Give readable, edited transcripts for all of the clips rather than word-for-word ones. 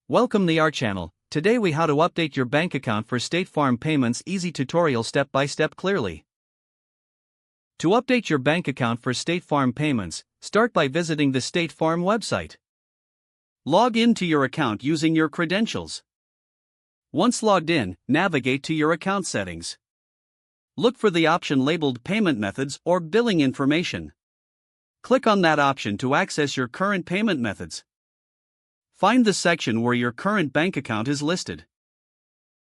Welcome to our channel. Today we how to update your bank account for State Farm Payments. Easy tutorial step by step clearly. To update your bank account for State Farm Payments, start by visiting the State Farm website. Log in to your account using your credentials. Once logged in, navigate to your account settings. Look for the option labeled Payment Methods or Billing Information. Click on that option to access your current payment methods. Find the section where your current bank account is listed.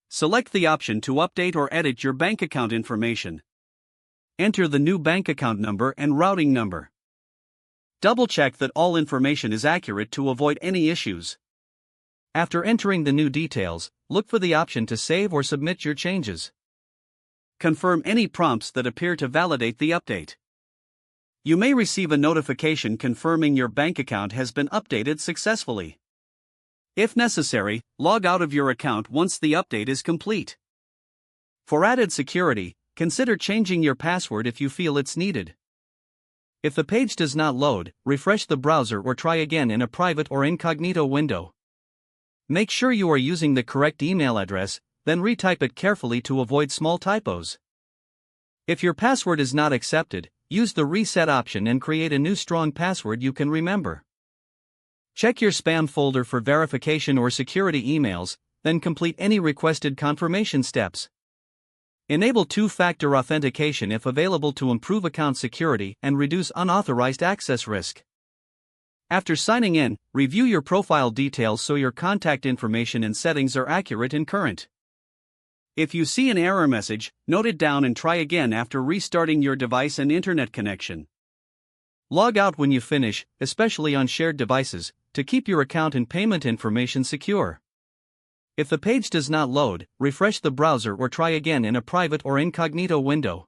Select the option to update or edit your bank account information. Enter the new bank account number and routing number. Double-check that all information is accurate to avoid any issues. After entering the new details, look for the option to save or submit your changes. Confirm any prompts that appear to validate the update. You may receive a notification confirming your bank account has been updated successfully. If necessary, log out of your account once the update is complete. For added security, consider changing your password if you feel it's needed. If the page does not load, refresh the browser or try again in a private or incognito window. Make sure you are using the correct email address, then retype it carefully to avoid small typos. If your password is not accepted, use the reset option and create a new strong password you can remember. Check your spam folder for verification or security emails, then complete any requested confirmation steps. Enable two-factor authentication if available to improve account security and reduce unauthorized access risk. After signing in, review your profile details so your contact information and settings are accurate and current. If you see an error message, note it down and try again after restarting your device and internet connection. Log out when you finish, especially on shared devices, to keep your account and payment information secure. If the page does not load, refresh the browser or try again in a private or incognito window.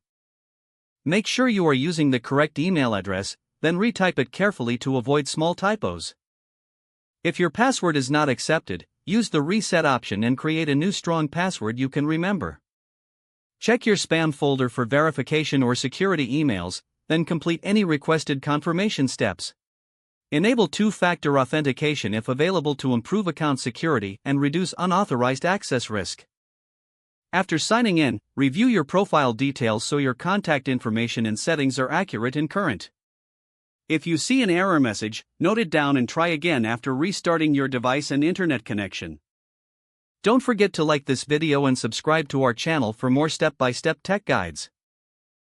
Make sure you are using the correct email address, then retype it carefully to avoid small typos. If your password is not accepted, use the reset option and create a new strong password you can remember. Check your spam folder for verification or security emails, then complete any requested confirmation steps. Enable two-factor authentication if available to improve account security and reduce unauthorized access risk. After signing in, review your profile details so your contact information and settings are accurate and current. If you see an error message, note it down and try again after restarting your device and internet connection. Don't forget to like this video and subscribe to our channel for more step-by-step tech guides.